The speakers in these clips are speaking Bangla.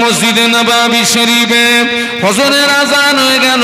মসজিদে নববী শরীফে ফজরের আযান হয়ে গেল।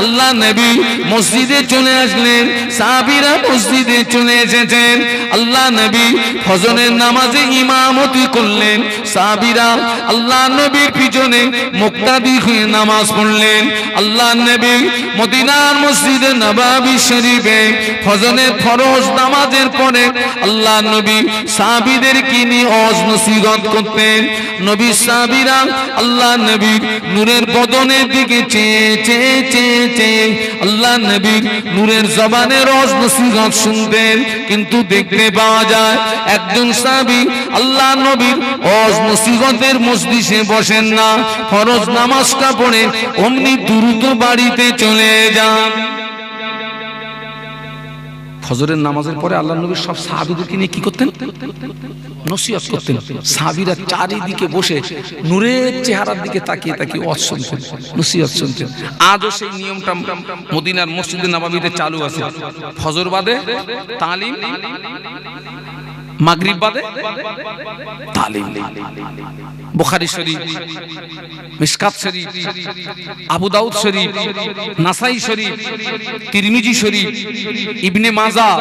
আল্লাহ নবী মসজিদে চলে আসলেন, সাহাবীরা মসজিদে চলে এসেছেন। আল্লাহ নবী ফজরের নামাজে ইমামতি করলেন, সাহাবীরা আল্লাহ নবীর পিছনে মুক্তাদি হয়ে নামাজ পড়লেন। আল্লাহ নবী মদিনার মসজিদে নববী শরীফে ফজরের ফরজ নামাজের পরে আল্লাহ নবী সাহাবীদেরকে নিয়ে ওয়াজ নসিহত করতেন। নবী সাহাবীরা আল্লাহ নবীর নূরের বদনের দিকে চেয়ে চেয়ে চেয়ে চেয়ে আল্লাহ নবীর নূরের জবানের ওয়াজ নসিহত শুনতেন। কিন্তু দেখতে পাওয়া যায় একজন সাহাবী আল্লাহ নবীর ওয়াজ নসিহতের মজলিসে বসেন না, ফরজ নামাজটা পড়ে অমনি দ্রুত বাড়িতে চলে যান। ফজরের নামাজের পরে আল্লাহ নবী সব সাহাবীদেরকে নিয়ে কি করতেন? নসিহত করতেন। সাহাবীরা চারিদিকে বসে নূরের চেহারার দিকে তাকিয়ে তাকিয়ে ওয়াজ শুনতেন, নসিহত শুনতেন। আজও সেই নিয়মটা মদিনার মসজিদে নববীতে চালু আছে। ফজর বাদে তালিম, মাগরিব বাদে তালিম। বুখারী শরীফ, মিশকাত শরীফ, আবু দাউদ শরীফ, নাসাই শরীফ, তিরমিজি শরীফ, ইবনে মাজাহ,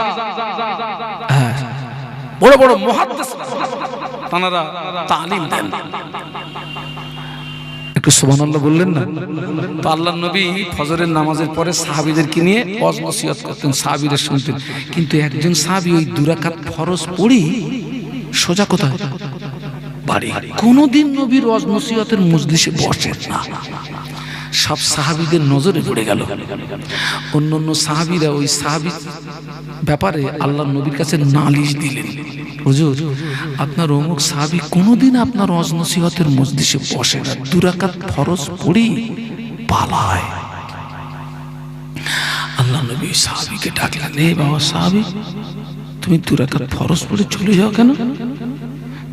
বড় বড় মুহাদ্দিসরা তারা তালিম দেন। একটু সুবহানাল্লাহ বললেন না? তো আল্লাহর নবী ফজরের নামাজের পরে সাহাবীদেরকে নিয়ে ওয়াজ নসিহত করতেন, সাহাবীরা শুনতেন। কিন্তু একজন সাহাবী ওই 2 রাকাত ফরজ পড়ি সোজা কোথায়? বাড়ি। কোনদিন নবীর ওয়াজ নসিহতের মজলিসে বসেন না। সব সাহাবীদের নজরে পড়ে গেল। অন্যান্য সাহাবীরা ওই সাহাবী ব্যাপারে আল্লাহর নবীর কাছে নালিশ দিলেন, হুজুর আপনার অমুক সাহাবী কোনদিন আপনার ওয়াজ নসিহতের মজলিসে বসে না, 2 রাকাত ফরজ পড়ি পালায়। আল্লাহ নবী সাহাবীকে ডাকলেন, এ বাবা সাহাবী, তুমি 2 রাকাত ফরজ পড়ে চলে যাও কেন?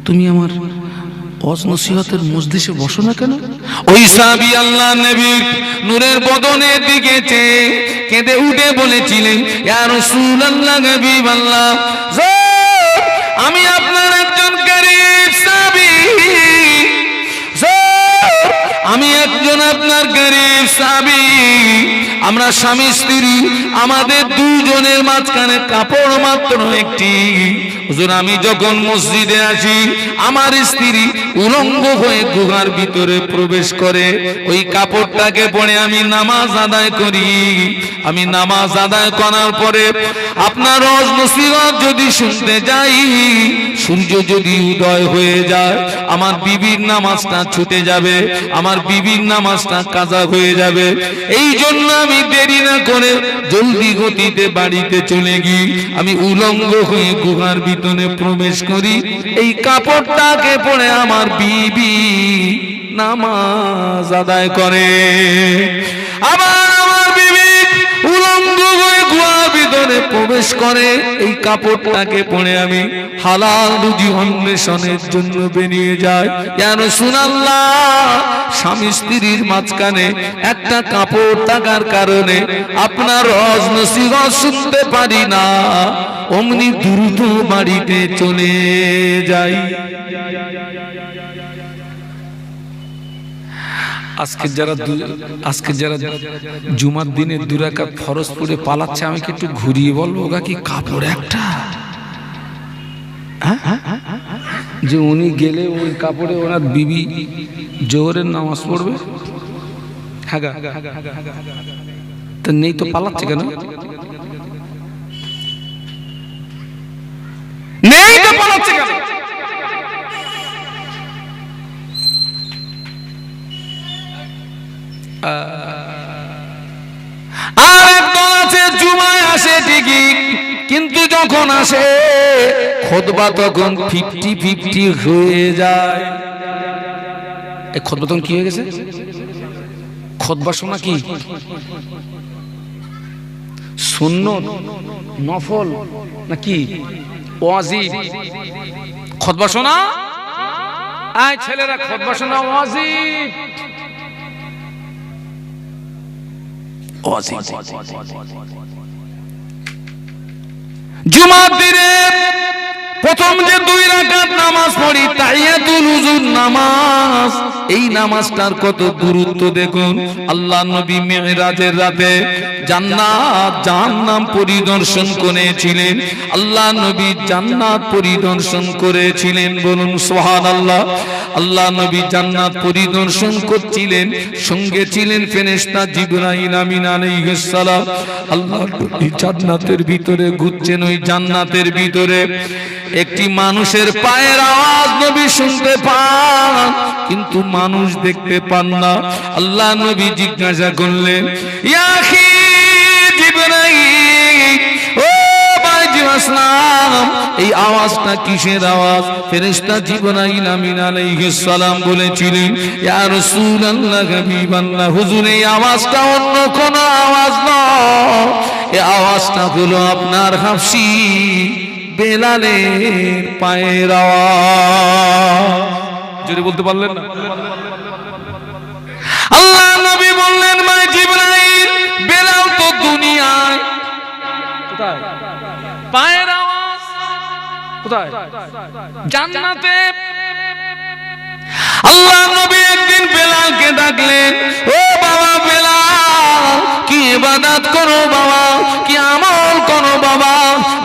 তুমি আমার ওয়াজ নসিহতের মজলিসে বসো না কেন? ওই সাহাবী আল্লাহ নবীর নূরের বদনের দিকে চেয়ে কেঁদে উঠে বলেছিলেন, ইয়া রাসূলুল্লাহ, হাবিবাল্লাহ, আমি আপনার একজন গরীব সাহাবী, আমি একজন আপনার গরীব সাহাবী। আমরা স্বামী স্ত্রী, আমাদের 2 জনের মাঝখানে কাপড় মাত্র একটি। হুজুর আমি যখন মসজিদে আসি আমার স্ত্রী উলঙ্গ হয়ে গুহার ভিতরে প্রবেশ করে, ওই কাপড়টাকে পরে আমি নামাজ আদায় করি। আমি নামাজ আদায় করার পরে আপনার ওয়াজ নসিহত যদি শুনতে যাই, সূর্য যদি উদয় হয়ে যায় আমার বিবির নামাজটা ছুটে যাবে, আমার বিবির নামাজটা কাজা হয়ে যাবে। এই জন্য আমি দেরি না করে জলদি গতিতে বাড়িতে চলে গিয়ে আমি উলঙ্গ হয়ে গুহার ভিতরে প্রবেশ করি। এই কাপড়টাকে পরে আমার বিবি নামাজ আদায় করে। আবার আমার বিবি উলঙ্গ হয়ে গুহার ভিতরে প্রবেশ করে। এই কাপড়টাকে পরে আমি হালাল রুজি অন্বেষণের জন্য বেরিয়ে যাই। ইয়া রাসূলুল্লাহ, স্বামী স্ত্রীর মাঝখানে একটা কাপড় থাকার কারণে আপনার ওয়াজ নসিহত শুনতে পারি না, অমনি দ্রুত বাড়িতে চলে যাই। আজকে যারা জুমার দিনে 2 রাকাত ফরজ পড়ে পালাচ্ছে, আমি কি একটু ঘুরিয়ে বলবো ওগা কি কাপড় একটা, যে উনি গেলে ওই কাপড়ে ওনার বিবি জোহরের নামাজ পড়বে? হ্যাঁ, তা নেই তো পালাচ্ছে কেন? নেই তো পালাচ্ছে কেন? আর একদল আছে জুমায় আসে ঠিকই, কিন্তু যখন আসে খুতবা তখন 50-50 হয়ে যায়। এই খুতবা তখন কি হয়ে গেছে? খুতবা শোনা কি সুন্নত, নফল নাকি ওয়াজিব? খুতবা শোনা, আয় ছেলেরা খুতবা শোনা ওয়াজিব। জুমার দিনে প্রথম যে 2 রাকাত নামাজ পড়ি তাহিয়াতুল উযুর নামাজ, এই নামাজটার কত গুরুত্ব দেখুন। আল্লাহ নবী মিরাজের রাতে জান্নাত জাহান্নাম পরিদর্শন করেছিলেন। আল্লাহ নবী জান্নাত পরিদর্শন করেছিলেন, বলুন সুবহানাল্লাহ। আল্লাহ নবী জান্নাত পরিদর্শন করছিলেন, সঙ্গে ছিলেন ফেরেশতা জিবরাইল আমিন আলাইহিস সালাম। আল্লাহ নবী জান্নাতের ভিতরে ঘুরছেন, ওই জান্নাতের ভিতরে একটি মানুষের পায়ের আওয়াজ নবী শুনতে পান, কিন্তু মানুষ দেখতে পান না। আল্লাহ নবী জিজ্ঞাসা করলেন, ইয়া আখি জিবরাইল, ও ভাই আসলাম, এই আওয়াজটা কিসের আওয়াজ? ফেরেশতা জিবরাইল আমিন আলাইহিস সালাম বলেছিলেন, ইয়া রাসূলুল্লাহ হাবিবাল্লাহ, হুজুর এই আওয়াজটা অন্য কোন আওয়াজ নয়, এই আওয়াজটা হলো আপনার হাফসি বেলালের পায়ের আওয়াজ। যদি বলতে পারলেন না? আল্লাহ নবী বললেন, ভাই জিবরাইল, বেলাল তো দুনিয়ায়, কোথায়? পায়ের আওয়াজ কোথায়? জান্নাতে। আল্লাহ নবী একদিন বেলালকে ডাকলেন, ও বাবা বেলাল, কি ইবাদত করো বাবা, কি আমল করো বাবা?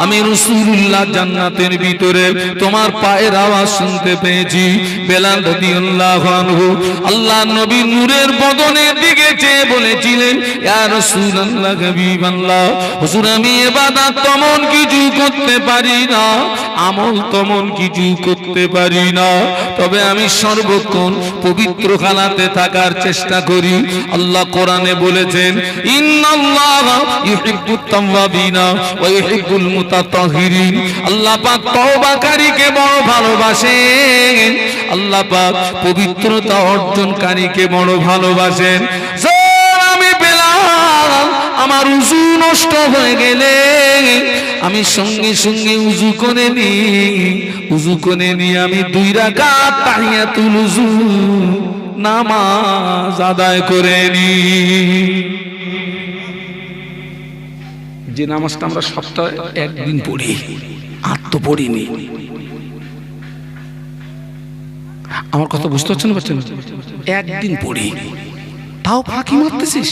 আমি রাসূলুল্লাহ জান্নাতের ভিতরে তোমার পায়ের আওয়াজ শুনতে পেয়েছি। বেলাল রাদিয়াল্লাহু আনহু আল্লাহ নবী নূরের বদনের দিকে চেয়ে বলেছিলেন, ইয়া রাসূলুল্লাহ হাবিবাল্লাহ, হুজুর আমি ইবাদত তেমন কিছু করতে পারি না, আমল তেমন কিছু করতে পারি না, তবে আমি সর্বক্ষণ পবিত্র খানাতে থাকার চেষ্টা করি। আল্লাহ কোরআনে বলেছেন, ইন্নাল্লাহা ইউহিব্বুত তাওয়াবিনা ওয়া ইউহিব্বুল মুতাতাহহিরিন। আল্লাহ পাক তওবাকারীকে বড় ভালোবাসেন, আল্লাহ পাক পবিত্রতা অর্জনকারীকে বড় ভালোবাসেন। আমি বেলাল, আমার উযু নষ্ট হয়ে গেলে আমি সঙ্গে সঙ্গে উযু করে নিই, আমি 2 রাকাত তাহিয়াতুল উযু নামাজ আদায় করে নিই। যে নামাজটা আমরা সপ্তাহে একদিন পড়ি, আর তো পড়িনি। আমার কথা বুঝতে পারছেন? একদিন পড়ি, তাও ফাঁকি মারতেছিস।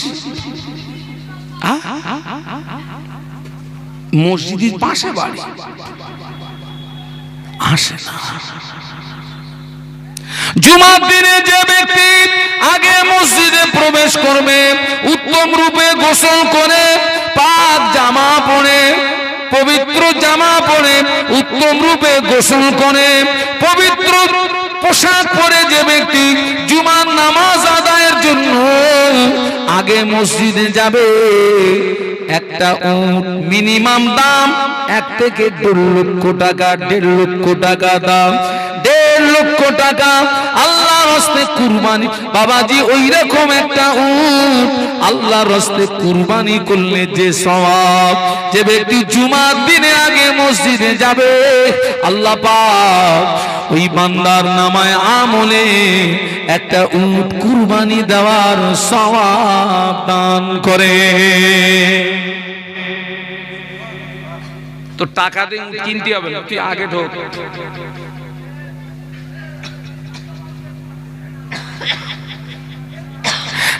মসজিদের পাশে বাড়ি, আসে না। জুমার দিনে যে ব্যক্তি আগে মসজিদে প্রবেশ করবে, উত্তম রূপে গোসল করে, পাক জামা পরে, পবিত্র জামা পরে, উত্তম রূপে গোসল করে, পবিত্র পোশাক পরে যে ব্যক্তি জুমার নামাজ আদায়ের জন্য আগে মসজিদে যাবে, একটা উট মিনিমাম দাম 1 থেকে 1.5 লক্ষ টাকা, 1.5 লক্ষ টাকা দাম, 1.5 লক্ষ টাকা আল্লাহর রাস্তে কুরবানি। বাবাজি ওই রকম একটা উট আল্লাহর রাস্তে কুরবানি করলে যে সওয়াব, যে ব্যক্তি জুমার দিনে আগে মসজিদে যাবে, আল্লাহ পাক ওই বান্দার নামায় আমলে একটা উট কুরবানি দেওয়ার সওয়াব দান করে। তো টাকা দিয়ে উট কিনতে হবে না, তুই আগে ঢোক।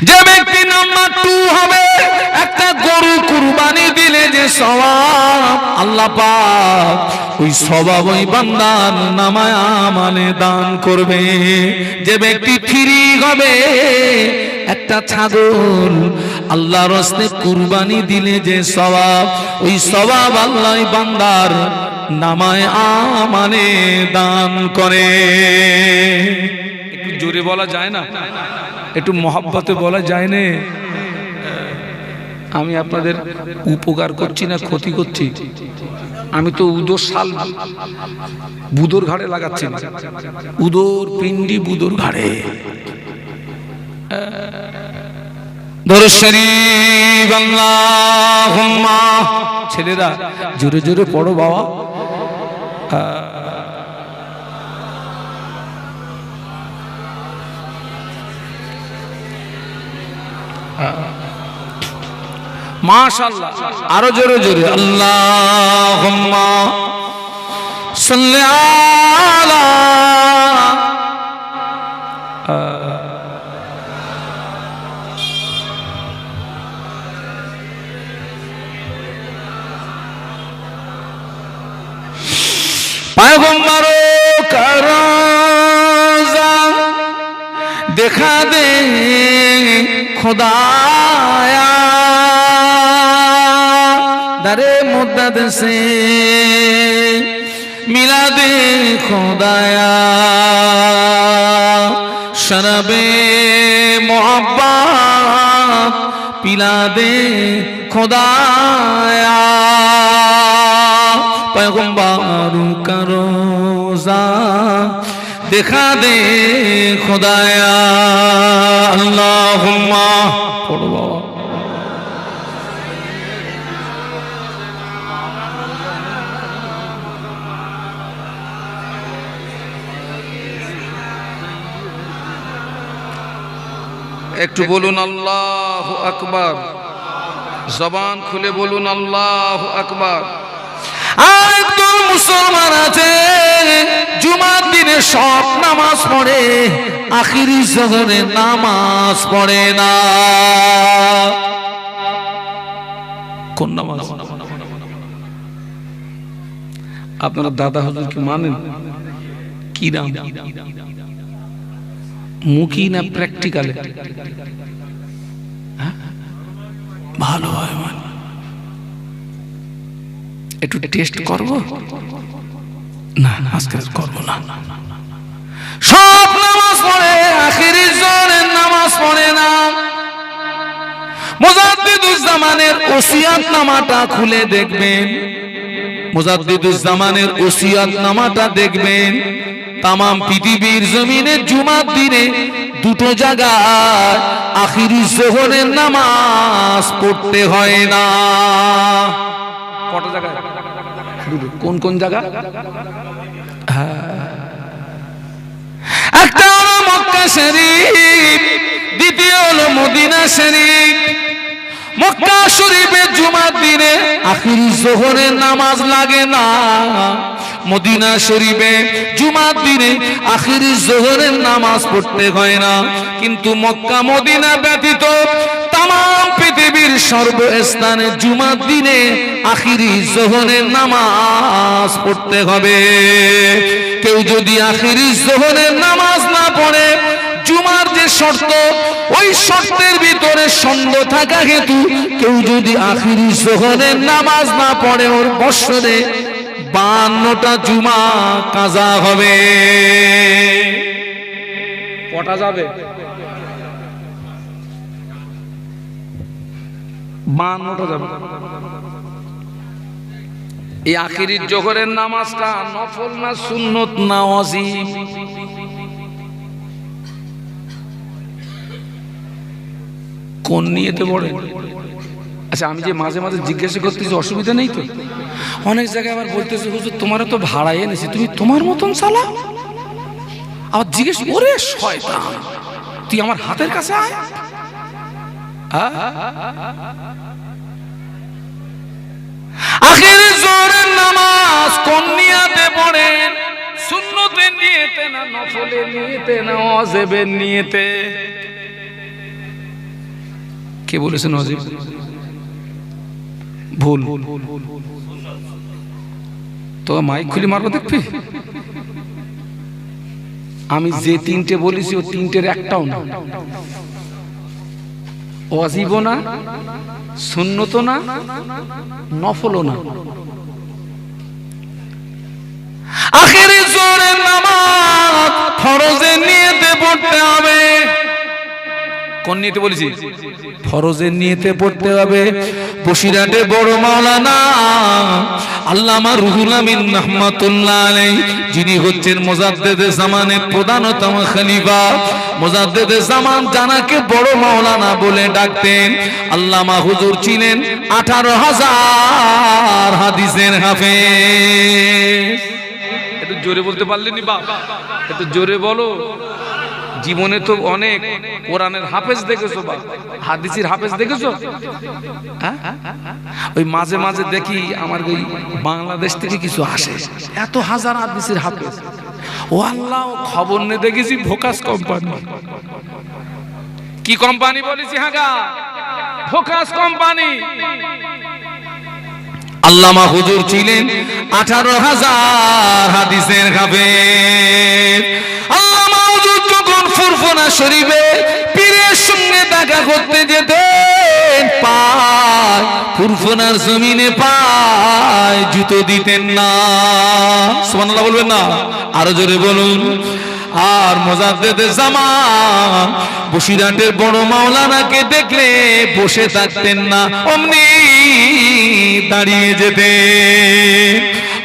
যে ব্যক্তি নাম্বার 2 হবে, একটা গরু কুরবানি দিলে যে সওয়াব, আল্লাহ পাক ওই সওয়াব ওই বান্দার নামায় আমলে দান করবে। যে ব্যক্তি ফ্রি হবে, একটা ছাগল আল্লাহর রাস্তে কুরবানি দিলে যে সওয়াব, ওই সওয়াব আল্লাহ বান্দার নামায় আমলে দান করে। একটু জোরে বলা যায় না? একটু মহব্বতে বলা যায় না? আমি আপনাদের উপকার করছি না ক্ষতি করছি? আমি তো উদর শাল বুদর ঘাড়ে লাগাচ্ছি না, উদর পিন্ডি বুদর ঘাড়ে। দরুদ শরীফ আল্লাহুম্মা, ছেলেরা জোরে জোরে পড়ো বাবা। মাশাআল্লাহ, আরো জোরে জোরে। আল্লাহুম্মা সাল্লি আলা पैगंबर का रोज़ा दिखा दे खुदाया दरे मुद्दत से मिला दे खुदाया शरबे मोहब्बत पिला दे खुदाया पैगंबर का रोज़ा दिखा दे खुदाया अल्लाहुम्मा पढ़ो बाबा একটু বলুন আল্লাহু আকবার জবান খুলে বলুন আল্লাহু আকবার একদল মুসলমান আছে জুমার দিনে সব নামাজ পড়ে আখিরি জোহরে নামাজ পড়ে না কোন নামাজ আপনারা দাদা হুজুর কি মানেন কি নাম মুখী না প্র্যাকটিক্যালে ভালো হয় মানে একটু টেস্ট করব না আজকে করব না সব নামাজ পড়ে আখিরি জোহরের নামাজ পড়ে না মুজাদ্দিদুজ্জামানের ওসিয়াতনামাটা খুলে দেখবেন মুজাদ্দিদুজ্জামানের ওসিয়াতনামাটা দেখবেন তাম পৃথিবীর জমিনে জুমার দিনে দুটো জায়গায় আখিরি জোহরের নামাজ পড়তে হয় না কত জায়গায় কোন কোন জায়গা একটা হলো মক্কা শরীফ দ্বিতীয় হলো মদিনা শরীফ মক্কা শরীফে জুমার দিনে আখিরি জোহরের নামাজ লাগে না মদিনা শরীফে জুমার দিনে আখিরি জোহরের নামাজ পড়তে হয় না কিন্তু মক্কা মদিনা ব্যতীত তাম পৃথিবীর সর্বস্থানে জুমার দিনে আখিরি জোহরের নামাজ পড়তে হবে কেউ যদি আখিরি জোহরের নামাজ না পড়ে জুমার যে শর্ত ওই শর্তের ভিতরে সন্দেহ থাকা হেতু কেউ যদি আখিরি জোহরের নামাজ না পড়ে ওর বৎসরে 52টা জুমা কাজা হবে কটা যাবে 52টা যাবে এই আখিরি জোহরের নামাজটা নফল না সুন্নত না ওয়াজিব কোন নিয়েতে পড়ে আচ্ছা আমি যে মাঝে মাঝে জিজ্ঞাসা করতেছি অসুবিধা নেই তো অনেক জায়গায় আবার বলতেছে হুজুর তোমারও তো ভাড়া এনেছি তুমি তোমার মতন চালাও আবার জিজ্ঞেস ওরে শয়তান তুই আমার হাতের কাছে আয় আখিরি জোহরের নামাজ কোন নিয়তে পড়েন সুন্নতের নিয়তে না নফলের নিয়তে না ওয়াজিবের নিয়তে কে বলেছেন ওয়াজিব ভুল তো মাইক খুলে মারবো দেখবি আমি যে তিনটে বলেছি ও তিনটের একটাও না ওয়াজিবও না সুন্নতও না নফলও না আখিরি জোহরের নামাজ ফরজের নিয়তে পড়তে হবে কোন নিয়তে বলেছি ফরজের নিয়তে পড়তে হবে বসিরহাটে বড় মাওলানা আল্লামা রুহুল আমিন রাহমাতুল্লাহ আলাইহি যিনি হচ্ছেন মুজাদ্দিদে জামানের প্রধানতম খলিফা মুজাদ্দিদে জামান জানাকে বড় মাওলানা বলে ডাকতেন আল্লামা হুজুর ছিলেন 18,000 হাদিসের হাফেজ একটু জোরে বলতে পারলেনি বাপ একটু জোরে বলো জীবনে তো অনেক কোরআনের হাফেজ দেখেছো বা হাদিসের হাফেজ দেখেছো? হ্যাঁ, ওই মাঝে মাঝে দেখি আমার ওই বাংলাদেশ থেকে কিছু আসে, এত হাজার হাদিসের হাফেজ। ও আল্লাহ, খবর নিয়ে দেখেছি ফোকাস কোম্পানি। কি কোম্পানি বলেছি? হাগা ফোকাস কোম্পানি। আল্লামা হুজুর ছিলেন 18,000 হাদিসের হাফেজ। আল্লামা হুজুর যখন ফুরফুরা শরীফে পীরের সঙ্গে দেখা করতে যেতেন, পায় ফুরফুরার জমিনে পায় জুতো দিতেন না। সুবহানাল্লাহ বলবেন না? আরো জোরে বলুন। আর মুজাদ্দেদে জামান বসিরহাটের বড় মাওলানাকে দেখলে বসে থাকতেন না, অমনি দাঁড়িয়ে যেতেন।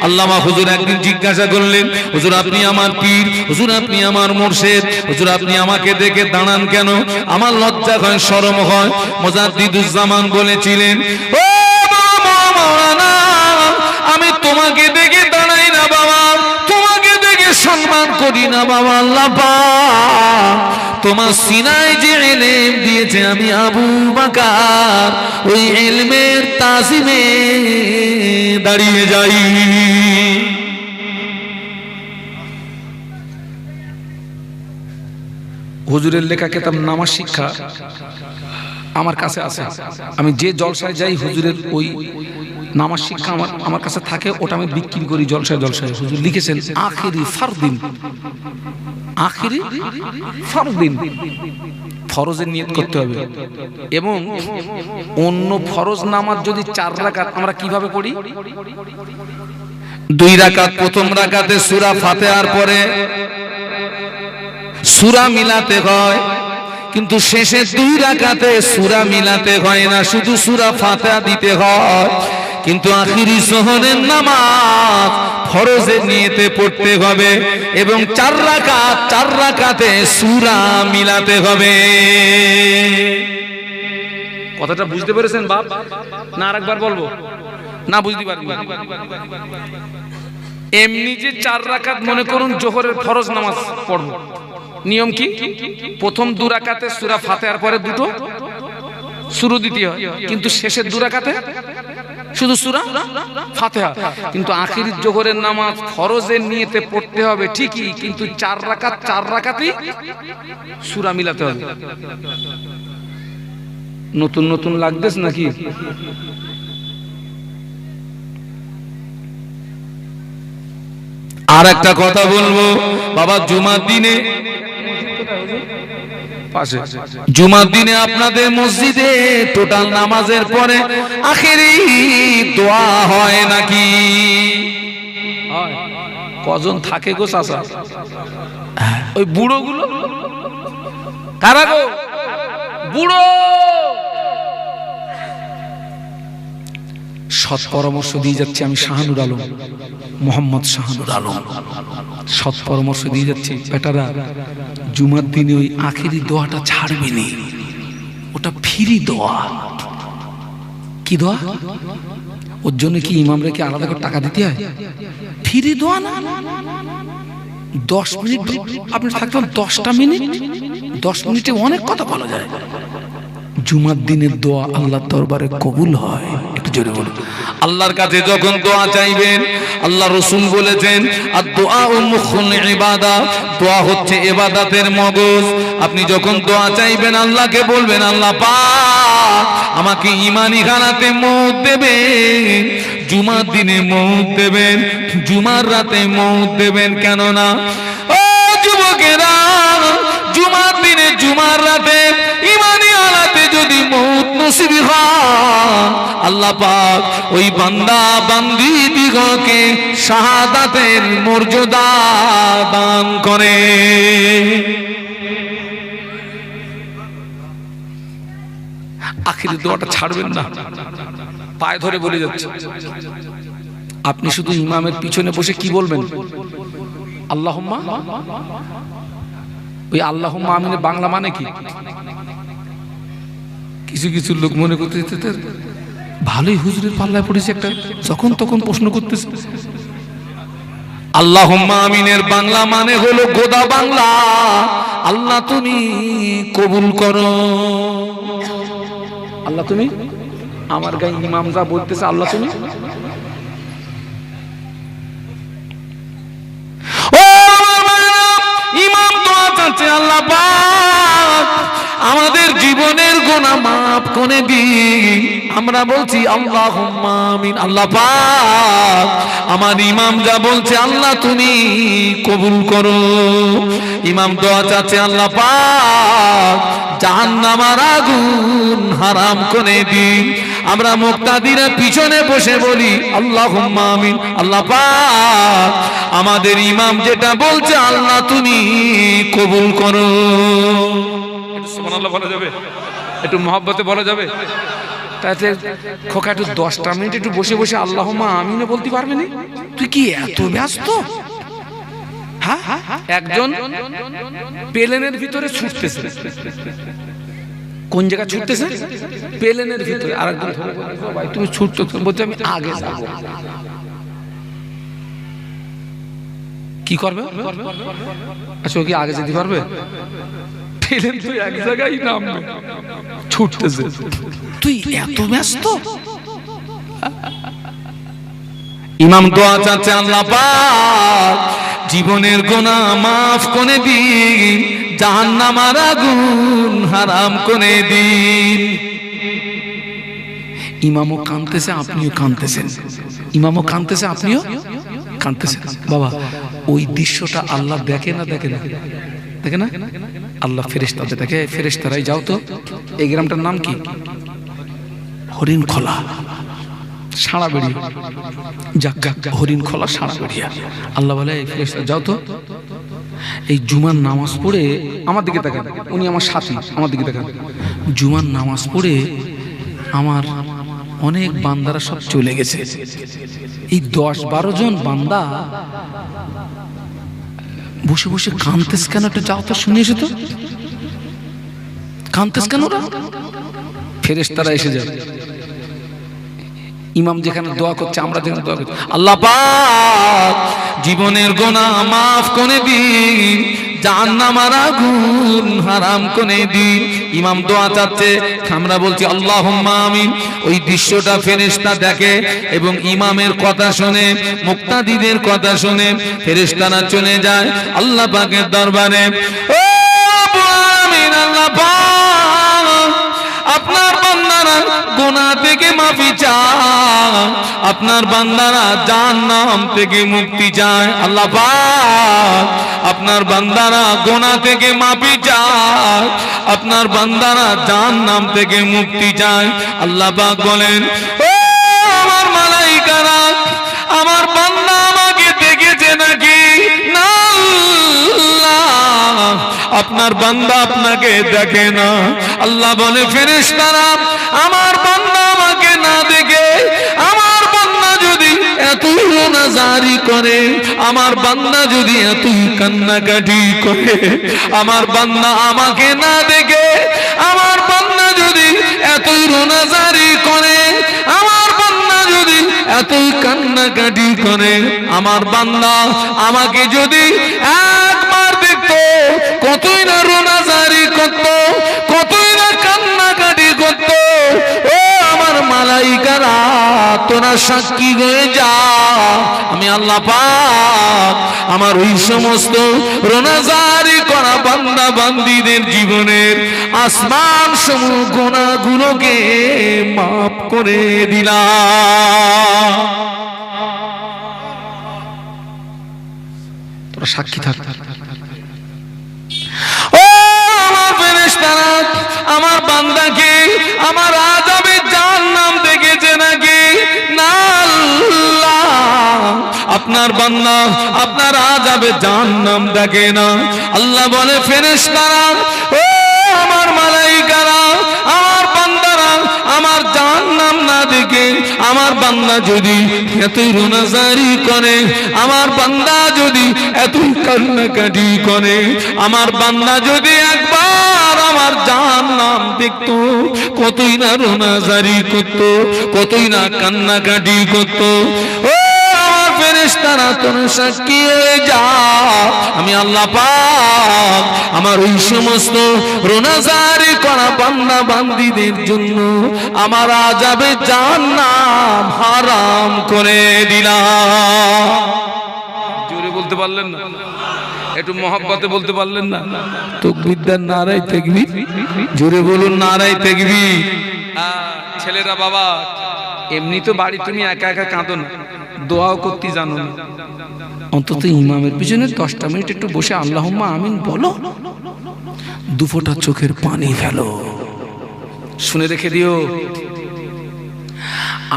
আল্লামা হুজুর একদিন জিজ্ঞাসা করলেন, হুজুর আপনি আমার পীর, হুজুর আপনি আমার মুর্শিদ, হুজুর আপনি আমাকে দেখে দাঁড়ান কেন? আমার লজ্জা হয়, শরম হয়। মুজাদ্দিদুজ্জামান বলেছিলেন, ও মাওলানা, আমি তোমাকে দেখে দাঁড়াই না বাবা, তোমাকে দেখে সম্মান করি না বাবা। আল্লাহ পাক তোমার সিনায় যে ইলম দিয়েছে, আমি আবু বকর ওই ইলমের তাজিমে দাঁড়িয়ে যাই। হুজুরের লেখা কিতাব নামাজ শিক্ষা আমার কাছে আছে। আমি যে জলসায় যাই হুজুরের ওই নামাজ শিক্ষা আমার কাছে থাকে, ওটা আমি বিক্রি করি জলসায় জলসায়। হুজুর লিখেছেন আখিরি ফারদিন, আখিরি ফারদিন, ফরজের নিয়ত করতে হবে। এবং অন্য ফরজ নামাজ যদি 4 রাকাত, আমরা কিভাবে পড়ি? 2 রাকাত, প্রথম রাকাতে সূরা ফাতিহার পরে সূরা মিলাতে হয়, কিন্তু শেষে 2 রাকাতে সূরা মিলাতে হয় না, শুধু সূরা ফাতিহা দিতে হয়। কিন্তু আখিরি যোহরের নামাজ ফরজের নিয়তে পড়তে হবে এবং 4 রাকাতে সূরা মিলাতে হবে। কথাটা বুঝতে পেরেছেন বাপ? না আরেকবার বলবো? না বুঝতে পারবেন? এমনি যে 4 রাকাত মনে করুন জোহরের ফরজ নামাজ পড়বো, নিয়ম কি? প্রথম 2 রাকাতে সূরা ফাতিহার পরে দুটো শুরু দিতে হয়, কিন্তু শেষের 2 রাকাতে শুধু সূরা ফাতিহা। কিন্তু আখিরি জোহরের নামাজ ফরজের নিয়তে পড়তে হবে ঠিকই, কিন্তু 4 রাকাতই সূরা মিলাতে হবে। নতুন নতুন লাগতেছ নাকি? আর একটা কথা বলবো বাবা, জুমার দিনে জুমার দিনে আপনাদের মসজিদে টোটাল নামাজের পরে আখেরি দোয়া হয় নাকি? কজন থাকে গো চাচা? ওই বুড়ো গুলো কারা গো? বুড়ো। সৎ পরামর্শ দিয়ে যাচ্ছি আমি, শাহানুর আলম, মোহাম্মদ শাহানুর আলম, সৎ পরামর্শ দিয়ে যাচ্ছি। বেটারা জুমার দিনে ওই আখেরি দোয়াটা ছাড়বে না, ওটা ফ্রি দোয়া। কি দোয়া? ওর জন্য কি ইমামরা কি আলাদা করে টাকা দিতে হয়? ফ্রি দোয়া না। 10 মিনিট আপনি থাকবেন, 10টা মিনিট, 10 মিনিটে অনেক কথা বলা যায়। জুমার দিনের দোয়া আল্লাহর দরবারে কবুল হয়। একটু জোরে বলুন। আল্লাহর কাছে যখন দোয়া চাইবেন, আল্লাহ রাসূল বলেছেন আদ-দুআ মুখুল ইবাদা, দোয়া হচ্ছে ইবাদতের মগজ। আপনি যখন দোয়া চাইবেন আল্লাহকে বলবেন, আল্লাহ পাক আমাকে ঈমানি খানাতে মওত দেবেন, জুমার দিনে মওত দেবেন, জুমার রাতে মওত দেবেন। কেন না ও যুবকেরা, জুমার দিনে জুমার রাতে ঈমানি হালাতে যদি মওত নসিব হয়, আল্লাহ পাক ওই বান্দা বান্দি দিগকে শাহাদাতের মর্যাদা দান করে। আখিরি দোয়াটা ছাড়বেন না, পায়ে ধরে বলে যাচ্ছে। আপনি শুধু ইমামের পিছনে বসে কি বলবেন? আল্লাহুম্মা। ওই আল্লাহুম্মা আমিনের বাংলা মানে কি? কিছু কিছু লোক মনে করতে ভালোই হুজুরের পাল্লায় পড়েছে একটা, যখন তখন প্রশ্ন করতেছে। আল্লাহুম্মা আমিনের বাংলা মানে হলো গোদা বাংলা। আল্লাহ তুমি কবুল করো। আল্লাহ তুমি, আমার গায়ে ইমাম যা বলতেছে, আল্লাহ তুমি। ও ইমাম দোয়া চাচ্ছে, আল্লাহ পাক আমাদের জীবনের গুনাহ মাফ করে দিন। আমরা বলছি আল্লাহুম্মা আমিন। আল্লাহ পাক আমার ইমাম যা বলছে আল্লাহ তুমি কবুল করো। ইমাম দোয়া চাচ্ছে, আল্লাহ পাক জাহান্নামের আগুন হারাম করে দিন। আমরা মুক্তাদিরা পিছনে বসে বলি আল্লাহুম্মা আমিন। আল্লাহ পাক আমাদের ইমাম যেটা বলছে আল্লাহ তুমি কবুল করো। সুবহানাল্লাহ বলা যাবে? একটু মহব্বতে বলা যাবে? তাতে খোকা একটু 10টা মিনিট একটু বসে বসে আল্লাহুম্মা আমিন বলতে পারবে না? তুই কি এত ব্যস্ত? হ্যাঁ, একজন প্লেনের ভিতরে ছুটতেছে। কোন জায়গা ছুটতেছে? প্লেনের ভিতরে। আরেকজন ধরে বলছে, ভাই তুমি ছুটছো, বলছে আমি আগে যাব। কি করবে? আচ্ছা ও কি আগে যেতে পারবে? প্লেন তুই এক জায়গায় নামবে, ছুটতেছে। তুই এত ব্যস্ত? ইমাম দোয়া চাচ্ছে, আল্লাহ পাক জীবনের গুনাহ মাফ করে দিন, জাহান্নামের আগুন হারাম করে দিন। ইমামও কাঁদতেছে, আপনিও কাঁদতেছেন। ইমামও কাঁদতেছে, আপনিও কাঁদতেছেন। বাবা ওই দৃশ্যটা আল্লাহ দেখে না? দেখে না? দেখে না? আল্লাহ ফেরেশতাদের দেখে। ফেরেশতারাই যাও তো, এই গ্রামটার নাম কি? হরিণ খোলা, সাড়া বেরিয়ে। যাক, হরিণ খোলা, সাড়া বেরিয়া। আল্লাহ বলে এই ফেরেশতা যাও তো, এই জুমার নামাজ পড়ে আমার দিকে দেখেন, উনি আমার সাথী, আমার দিকে দেখেন। জুমার নামাজ পড়ে আমার অনেক বান্দারা সব চলে গেছে। এই 10-12 জন বান্দা বসে বসে কাঁদতেছ কেন? একটা যাও তো, শুনে এসে তো, কাঁদতেছ কেন? ফেরেশতারা এসে যাবে। ইমাম যেখানে দোয়া করছে, আমরা যেখানে দোয়া করছি, আল্লাহ পাক জীবনের গুনাহ মাফ করে দিন, জাহান্নামের আগুন হারাম করে দিন। ইমাম দোয়া চাচ্ছে, আমরা বলছি আল্লাহুম্মা আমিন। ওই দৃশ্যটা ফেরেশতা দেখে এবং ইমামের কথা শুনে, মুক্তাদিদের কথা শুনে ফেরেশতারা চলে যায় আল্লাহ পাকের দরবারে। ও আমিন, আল্লাহ পাক আপনার বান্দারা গুনাহ থেকে মাফি চায়, আপনার বান্দারা জাহান্নাম থেকে মুক্তি চায়। আল্লাহ পাক আপনার বান্দারা গুনাহ থেকে মাফি চায়, আপনার বান্দারা জাহান্নাম থেকে মুক্তি চায়। আল্লাহ পাক বলেন, ও আমার মালাইকারা, আমার বান্দা আমাকে দেখেছে নাকি? না, আপনার বান্দা আপনাকে দেখে না। আল্লাহ বলে, ফেরেশতারা আমার বান্দা আমাকে না দেখে, আমার বান্দা যদি এতই রোনাজারি করে, আমার বান্দা যদি এতই কান্নাকাটি করে, আমার বান্দা আমাকে না দেখে, আমার বান্দা যদি এতই রোনাজারি করে, আমার বান্দা যদি এতই কান্নাকাটি করে, আমার বান্দা আমাকে যদি একবার দেখতো, কতই না রোনাজারি করতো, কতই না কান্নাকাটি করতো। ও আমার মালাইকারা, তোরা সাক্ষী হয়ে যা, আমি আল্লাহ পাক আমার ওই সমস্ত রোনাজারি করা বান্দা বান্দীদের জীবনের আসমান সমূহ গুনাহগুলোকে মাফ করে দিলাম। তোরা সাক্ষী থাক। ও আমার ফেরেশতারা, আমার বান্দাকে আমার আযাবে জাহান্নাম দেখেছে নাকি? না, আপনার বান্দা আপনার আযাবে জাহান্নাম দেখে না। আল্লাহ বলে, ফেরেশতারা, ও আমার মালাইকারা, আমার বান্দারা আমার জাহান্নাম না দেখে, আমার বান্দা যদি এতই রোনাজারি করে, আমার বান্দা যদি এতই কান্নাকাটি করে, আমার বান্দা যদি একবার আমার জাহান্নাম দেখতো, কতই না রোনাজারি করতো, কতই না কান্নাকাটি করতো। ও আমার ফেরেশতারা তোর সাক্ষী হয়ে যা। আমি আল্লাহ পাক আমার ওই সমস্ত রোনাজারি করা বান্দা বান্দীদের জন্য আমার আযাবে জাহান্নাম হারাম করে দিলাম। জোরে বলতে পারলেন না? একটু মহব্বতে বলতে পারলেন না? তাকবীর, নারায়ে তাকবীর, জোরে বলুন নারায়ে তাকবীর। ছেলেরা বাবা এমনি তো বাড়ি তুমি একা একা কাঁদো না, দোয়াও করতে জানো না, অন্তত ইমামের পিছনে 10টা মিনিট একটু বসে আল্লাহুম্মা আমিন বলো, 2 ফোঁটা চোখের পানি ফেলো। শুনে রেখে দিও,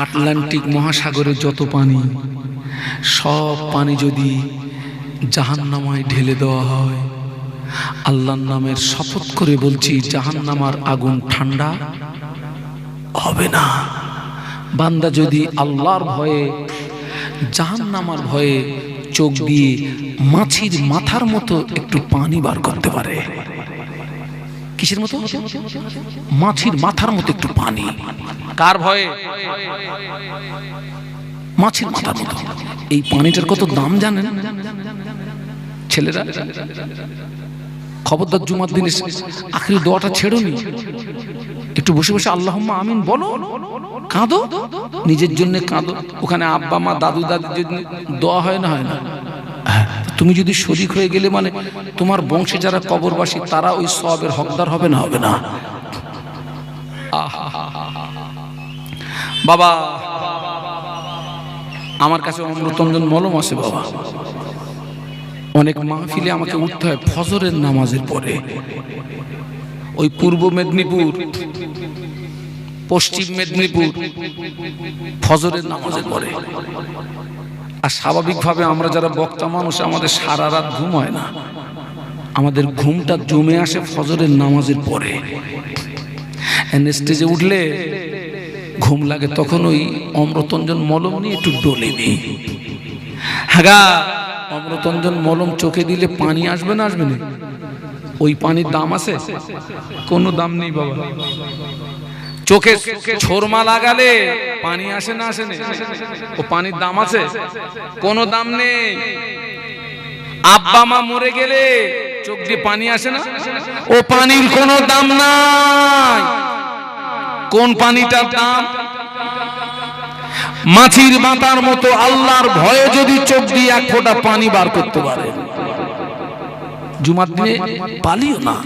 আটলান্টিক মহাসাগরের যত পানি, সব পানি যদি জাহান্নামায় ঢেলে দেওয়া হয়, আল্লাহর নামের শপথ করে বলছি জাহান্নামার আগুন ঠান্ডা হবে না। বান্দা যদি আল্লাহর ভয়ে জাহান্নামার ভয়ে চোখ দিয়ে মাছির মাথার মতো একটু পানি বার করতে পারে। কিসের মতো? মাছির মাথার মতো একটু পানি। কার ভয়ে? মাছির মাথার মতো। এই পানিটার কত দাম জানেন ছেলেরা? খবরদার জুমার দিনে আখিরি দোয়াটা ছেড়োনি, একটু বসে বসে আল্লাহুম্মা আমিন বলো, কাঁদো, নিজের জন্য কাঁদো। ওখানে আব্বা মা দাদু দাদির জন্য দোয়া হয় না? হয় না? তুমি যদি শরীক হয়ে গেলে মানে তোমার বংশে যারা কবরবাসী তারা ওই সওয়াবের হকদার হবে না? হবে না? বাবা আমার কাছে অমৃতঞ্জন মলম আছে বাবা। অনেক মাহফিলে আমাকে উঠতে হয় ফজরের নামাজের পরে। ওই পূর্ব মেদিনীপুর, পশ্চিম মেদিনীপুর ফজরের নামাজের পরে। আর স্বাভাবিকভাবে আমরা যারা বক্তা মানুষ আমাদের সারা রাত ঘুম হয় না, আমাদের ঘুমটা জমে আসে ফজরের নামাজের পরে। স্টেজে উঠলে ঘুম লাগে, তখন ওই অমৃতঞ্জন মলম নিয়ে একটু ডলে দিই। হ্যাঁ, অমৃতঞ্জন মলম চোখে দিলে পানি আসবে না? আসবে না? ওই পানির দাম আছে? কোনো দাম নেই বাবা। চোখে ছোরমা লাগালে পানি আসে না? আসে না? ও পানির দাম আছে? কোনো দাম নেই। আব্বা মা মরে গেলে চোখ দিয়ে পানি আসে না? ও পানির কোনো দাম নাই। কোন পানিটার দাম? মাছির মাথার মতো আল্লাহর ভয়ে যদি চোখ দিয়ে 1 ফোঁটা পানি বার করতে পারে, জুমার দিনে পালিও না,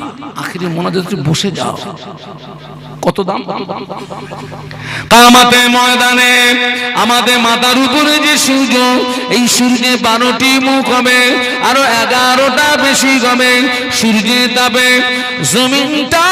আখিরে মোনাজাতে বসে যাও। কত দাম? কিয়ামতের ময়দানে আমাদের মাথার উপরে যে সূর্য, এই সূর্যে 12টি মুখ হবে, আরো 11টা বেশি হবে। সূর্যের তাপে জমিনটা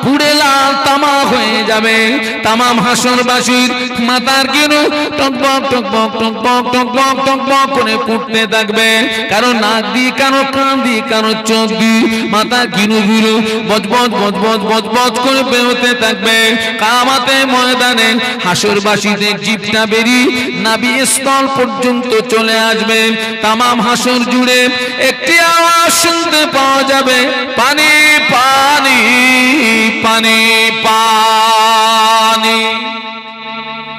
পুড়ে লাল তামা হয়ে যাবে। তামাম হাসরবাসীর মাথার কিনো টকবক টকবক টকবক টকবক টকবক করে ফুটতে থাকবে। কারো নাক দিয়ে, কারো কান দিয়ে, কারো চোখ দিয়ে মাথা কিনোগুলো বজবজ বজবজ বজবজ করে বেরোতে থাকবে। কিয়ামতের ময়দানে হাসরবাসীদের জিভটা বেরিয়ে নাভি স্থল পর্যন্ত চলে আসবে। তামাম হাসর জুড়ে একটি আওয়াজ শুনতে পাওয়া যাবে, পানি পানি পানি পানি।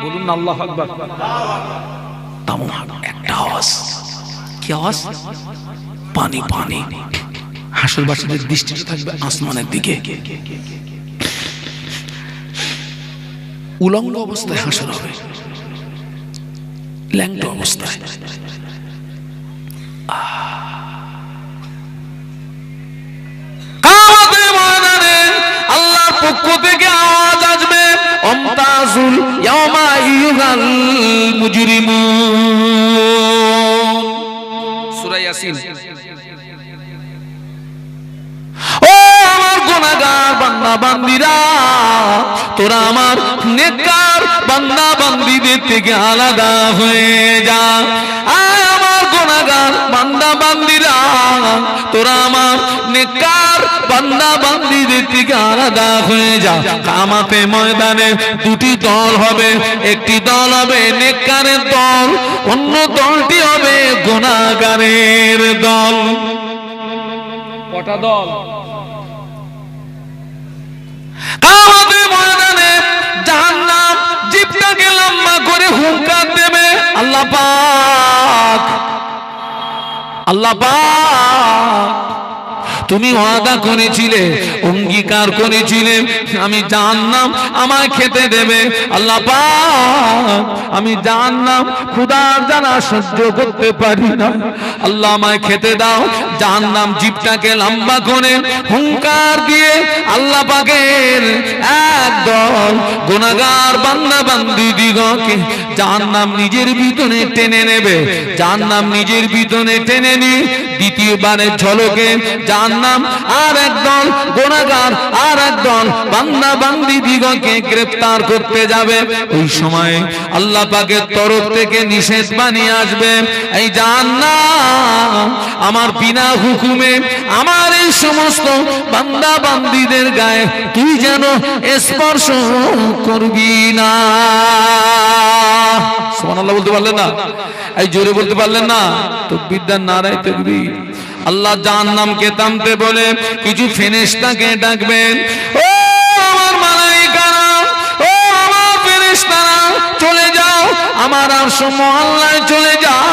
বলুন আল্লাহু আকবার। তামাম একটা আওয়াজ। কি আওয়াজ? পানি পানি। হাসরবাসীদের দৃষ্টিটা থাকবে আসমানের দিকে। উলঙ্গ অবস্থায় হাসর হবে, ল্যাংটো অবস্থায়। কিয়ামতের ময়দানে আল্লাহর পক্ষ থেকে আওয়াজ আসবে, আমতাজুল ইয়াওমা আইয়ুহাল মুজরিমুন। সূরা ইয়াসিন। ও আমার গুনাহগার বান্দা বান্দীরা, তোরা আমার নেককার বান্দা বান্দীদের থেকে আলাদা হয়ে যা। আয় আমার গুনাহগার বান্দা বান্দীরা, তোরা আমার নেককার বান্দা বান্দীদের থেকে আলাদা হয়ে যা। কিয়ামতের ময়দানে 2টি দল হবে। একটি দল হবে নেককারের দল, অন্য দলটি হবে গুনাহগারের দল। কটা দল? কিয়ামতের ময়দানে জাহান্নাম জিভটাকে লম্বা করে হুঙ্কার দেবে, আল্লাহ পাক, আল্লাহ পাক তুমি ওয়াদা করেছিলে, অঙ্গীকার করেছিলে আমি জাহান্নাম আমায় খেতে দেবে। আল্লাহ পাক আমি জাহান্নাম ক্ষুধার জ্বালা সহ্য করতে পারি না, আল্লাহ আমায় খেতে দাও। জাহান্নাম জিভটাকে লম্বা করে হুঙ্কার দিয়ে আল্লাহ পাকের একদল গুনাহগার বান্দা বান্দি দিগকে জাহান্নাম নিজের ভিতরে টেনে নেবে। জাহান্নাম নিজের ভিতরে টেনে নিয়ে দ্বিতীয়বারের ঝলকে জাহান্নাম আর একদল গুনাহগার আর একদল বান্দা বান্দি দিগকে গ্রেফতার করতে যাবে। ওই সময় আল্লাহ পাকের তরফ থেকে নিষেধ বাণী আসবে, এই জাহান্নাম আমার বিনা হুকুমে আমার এই সমস্ত বান্দা বান্দিদের গায়ে তুই যেন স্পর্শ করবি না। সুবহানাল্লাহ বলতে পারলেন না? এই জোরে বলতে পারলেন না? তাকবীর নারায়ে তাকবীর। আল্লাহ জাহান্নামকে থামতে বলে কিছু ফেরেশতাকে ডাকবেন, ও আমার মালায়েকারা, ও আমার ফেরেশতারা চলে যাও, আমার আরশ মহল্লায় চলে যাও।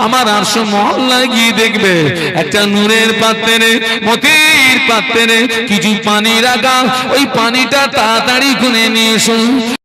আমার আরশ মহল্লায় গিয়ে দেখবে একটা নূরের পাত্রে, মতির পাত্রে কিছু পানি রাখা, ওই পানিটা তাড়াতাড়ি করে নিয়ে এসো।